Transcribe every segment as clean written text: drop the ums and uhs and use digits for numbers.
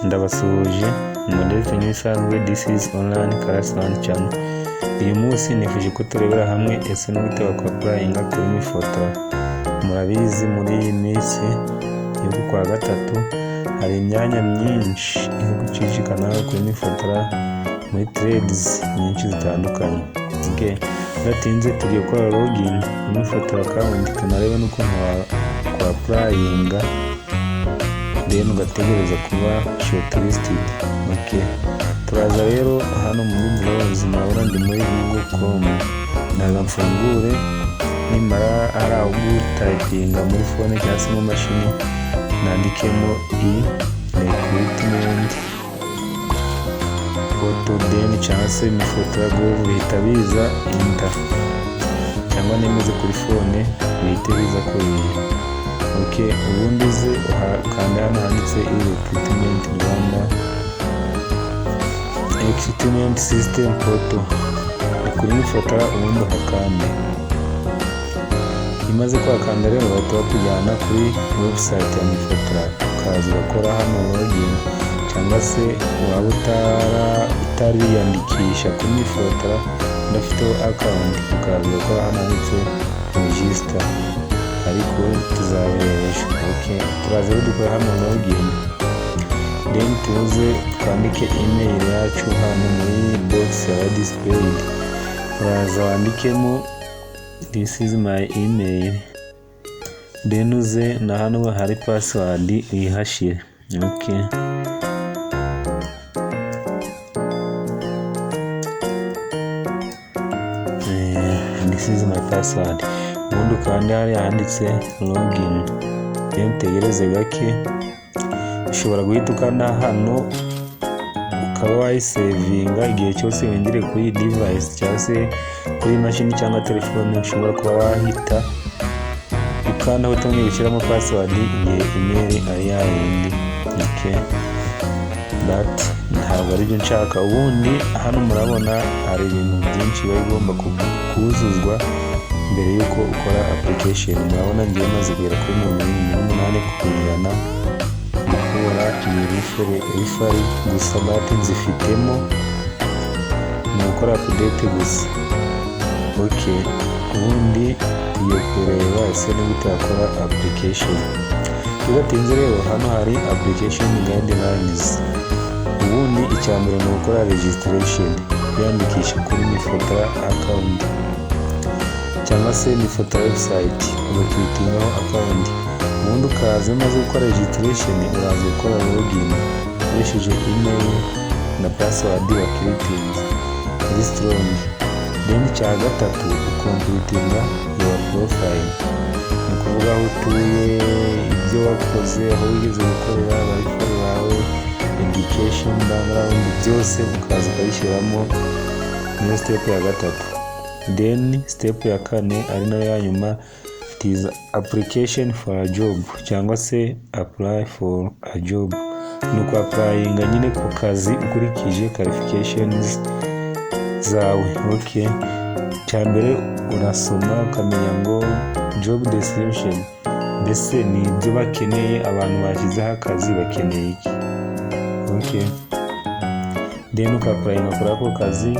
ndabasuhuje modeste nk'ibisanzwe. This is online class 1 channel. Uyu munsi nifuje ko turebera hamwe ese no gute bakora kuri Mifotra. Murabizi muri iyi misi yo gukora gatatu hari imyanya myinshi iri gucicikana kuri Mifotra muri trades nyinshi zitandukanye. Natinze tugiye gukora login kuri Mifotra account tunarebe nuko kwa applyinga then ugategereza kuba shortlisted. Turaza rero hano muri browser nabona ndi muri Google Chrome, naza mfungure nimara ari aho typinga muri phone cyangwa se mu mashini nandikemo recruitment photo then cyangwa se Mifotra go bihita biza enter, cyangwa nemeze kuri phone bihita biza kuri ubundi ze kanda hano handitse recruitment Rwanda recruitment system photo kuri Mifotra, ubundi hakande. Imaze kwakanda rero bahita bakujyana kuri website ya Mifotra, ukaza ugakora hano login, cyangwa se waba utariyandikisha kuri Mifotra udafite account ukaza ugakora hano handitse register, ariko tuzaberesha. Turaza rero dukora hano login, then tuze twandike email yacu hano muri box ya displayed. Uraza wandikemo this is my email, then uze na hano hari password uyihashire. This is my password. Ubundi kandi hari handitse login, then tegereze gake. Ushobora guhita ukanda hano ukaba wayisevinga igihe cyose wengere kuri device cyangwa se kuri mashini cyangwa telefone. Ushobora kuba wahita ukanda aho utongeye gushyiramo password igihe email ari yayindi. But ntabwo aribyo nshaka. Ubundi hano murabona hari ibintu byinshi biba bigomba kuzuzwa mbere yuko ukora application. Murabona ngiye maze kugera kuri 8 kujana gukora refari gusa, date nzifitemo ni gukora update gusa. Ubundi tugiye kureba ese ni gute wakora application. Tugatinze rero hano hari application guidelines. Ubundi icyambere ni gukora registration, kwiyandikisha kuri Mifotra account cyangwa se Mifotra website, ugakiritingaho account. Ubundi ukaza maze gukora registration uraza gukora login ukoresheje email na password wakiritinze ari strong. Then cya gatatu ukompletinga your profile, ni kuvuga aho utuye, ibyo wakoze, aho wigeze gukorera, abarifari bawe, education background, byose ukaza ukabishyiramo. Niyo step ya gatatu. Then step ya kane ari nayo ya nyuma, it is application for a job cyangwa se apply for a job. Nuko applyinga nyine ku kazi ukurikije qualifications zawe. Cyambere urasoma ukamenya ngo job description, mbese ni ibyo bakeneye, abantu bashyizeho akazi bakeneye iki. Then ukapplyinga kuri ako kazi,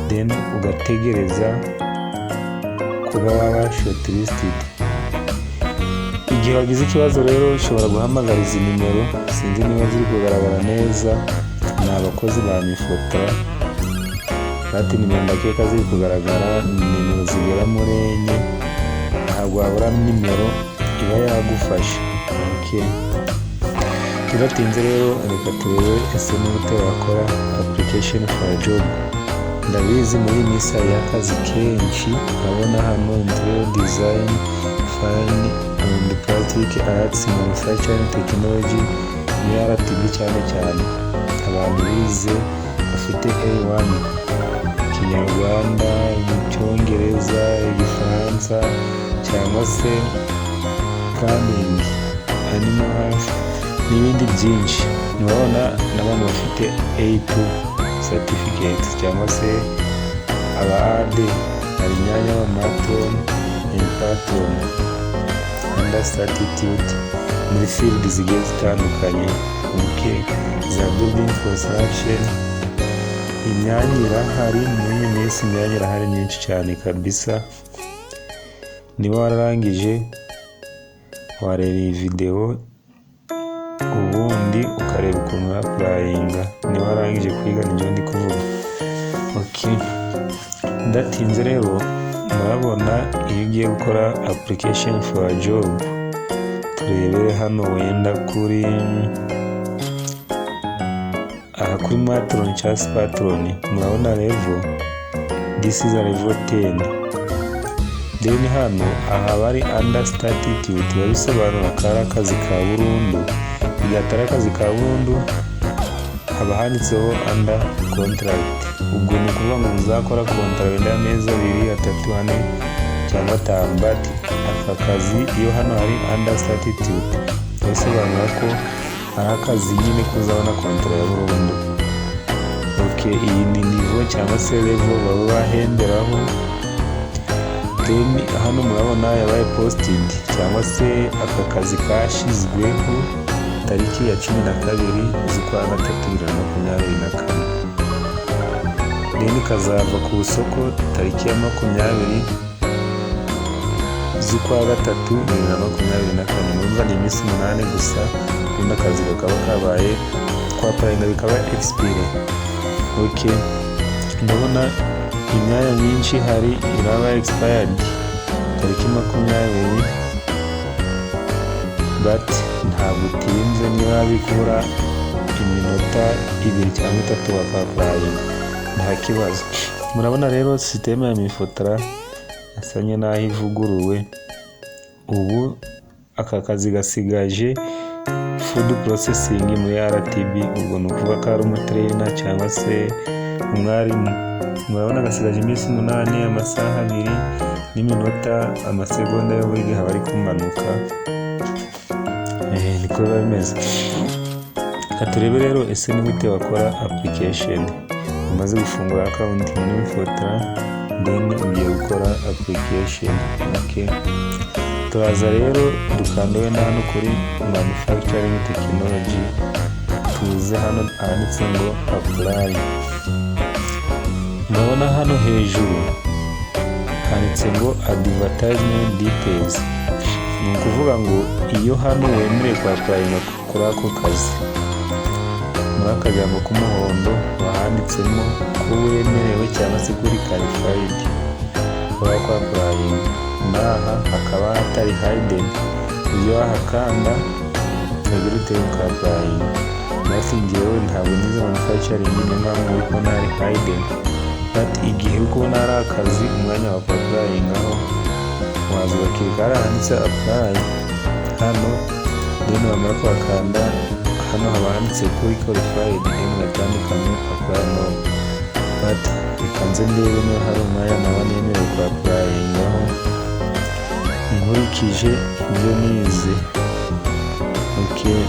then ugategereza kuba waba shortlisted. Igihe wagize ikibazo rero ushobora guhamagara izi nimero, sinzi niba ziri kugaragara neza, ni abakozi ba Mifotra. Ati nimero ndakeka ziri kugaragara, nimero zigera muri 4, ntabwo wabura nimero iba yagufasha. Tugatinze rero reka turebe ese ni gute wakora application for a job. Ndabizi muri misi y'akazi kenshi, urabona hano interior design, fine and plastic arts, manufacturing technology, RTB cyane abantu bize bafite A1, Kinyarwanda, Icyongereza, Igifaransa cyangwa se planning, animal health n'ibindi byinshi. Murabona n'abantu bafite A2 certificate cyangwa se aba AD, hari imyanya wa matron and patron under statute muri field zigiye zitandukanye. za building construction. Imyanya irahari muri iyi minsi, imyanya irahari myinshi cyane kabisa. Niba wararangije wareba iyi video ubundi ukareba ukuntu applyinga. Niba wararangije kwiga nibyo ndi kuvuga. Okay, ndatinze rero, murabona iyo ugiye gukora application for a job, turebere hano wenda kuri kuri matron cyangwa patron. Murabona level, this is a level 10. Then hano aha bari under statute, bisobanura ko ari akazi ka burundu. Iyo atari akazi ka burundu haba handitseho under contract. Ubwo ni ukuvuga ngo uzakora contract wenda y'amezi 2, 3, 4 cyangwa 5, but aka kazi iyo hano hari under statute bisobanura ko ari akazi nyine kuzabona contract ya burundu. Okay, iyi ni niveau cyangwa se level baba bahemberaho. Then hano murabona yabaye posted cyangwa se aka kazi kashizweho tariki ya 12 z'ukwa 3, 2024. Then kazava ku isoko tariki ya 20 z'ukwa 3, 2024. Numva ni iminsi 8 gusa, ubundi akazi kakaba kabaye kwa applyinga bikaba expire. Okay, ndabona imyanya myinshi hari iraba expired tariki 20, but ntabwo utinze. Niba bikura iminota 2 cyangwa 3 waka-applyinga nta kibazo. Murabona rero system ya Mifotra asanye naho ivuguruwe. Ubu aka kazi gasigaje food processing muri RTB. Ubwo ni ukuvuga ko ari umutrainer cyangwa se umwarimu. Murabona gasigaje iminsi 8, amasaha 2 n'iminota amasegonda yo buri gihe bari kumanuka. Niko biba bimeze. Turebe rero ese ni gute wakora application. Umaze gufungura account muri Mifotra, then ugiye gukora application. Okay, turaza rero dukanda wenda hano kuri manufacturing technology, tuze hano handitse ngo apply. Murabona hano hejuru handitse ngo advertisement details. Ni ukuvuga ngo iyo hano wemerewe kwa applyinga kuri ako kazi, muri aka jambo k'umuhondo handitsemo ko wemerewe cyangwa se kuri qualified kwa applyinga. Naha hakaba hatari hidden, iyo wahakanda ntabwo utari kwa applyinga. Nasingewe ntabwo nize manufacturing, niyo mpamvu uri kubona hari hidden. But igihe uri kubona ari akazi umwanya wa applyingaho, waza ugakirika hariya handitse apply hano, then wamara kuhakanda hano haba handitse kuri qualified, then ugatandukanye apply no. But bikanze ndebe niba hari umwanya nawe nemerewe kwa applyingaho nkurikije ibyo nize. Okay,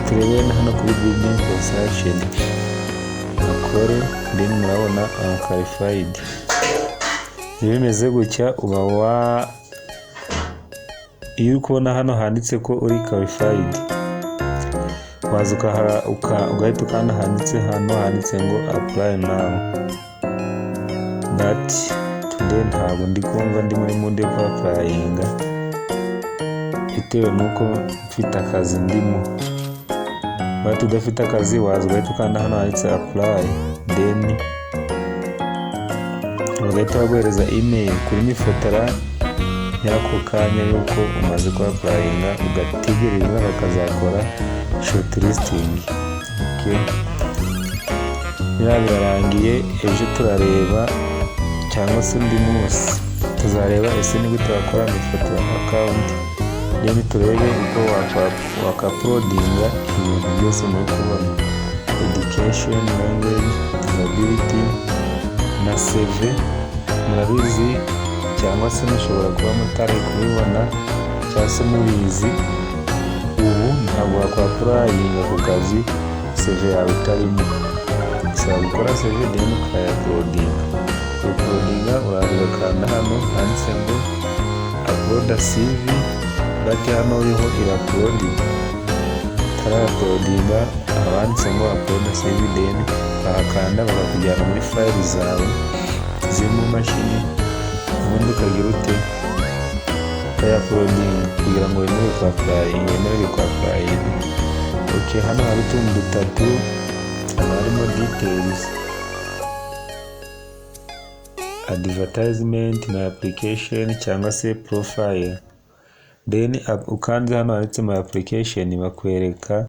turebe hano kuri building construction akore, then murabona qualified. Iyo bimeze gutya uba iyo uri kubona hano handitse ko uri qualified, waza ugahita ukanda handitse hano handitse ngo apply now. But today ntabwo ndi kumva ndi muri mood yo applyinga bitewe nuko mfite akazi ndimo. But udafite akazi waza ugahita ukanda hano handitse apply, then bagahita baguhereza email kuri Mifotra y'ako kanya yuko umaze kwa applyinga, ugategereza bakazakora shortlisting. Okay, birarangiye. Ejo turareba cyangwa se undi munsi tuzareba ese ni gute wakora Mifotra account, then turebe uko waka-uploadinga ibintu byose muri kubona: education, language, disability na CV. Murabizi cyangwa se mushobora kuba mutari kubibona cyangwa se mubizi, ubu ntabwo waka-applyinga ku kazi CV yawe itarimo. Usaba gukora CV then ukaya-uploadinga. Uploadinga uraza ugakanda hano handitse ngo upload CV, but hano uriho ira-uploading. barayapodinga, abanditse ngo upload save, then bahakanda bakakujyana muri file zawe ziri mu mashini, ubundi ukagira ute ukayapodinga kugira ngo wemererwe kwa applying. Okay, hano hari utuntu dutatu, hano harimo details, advertisement na application cyangwa se profile. Then ukanze hano handitse my application bakwereka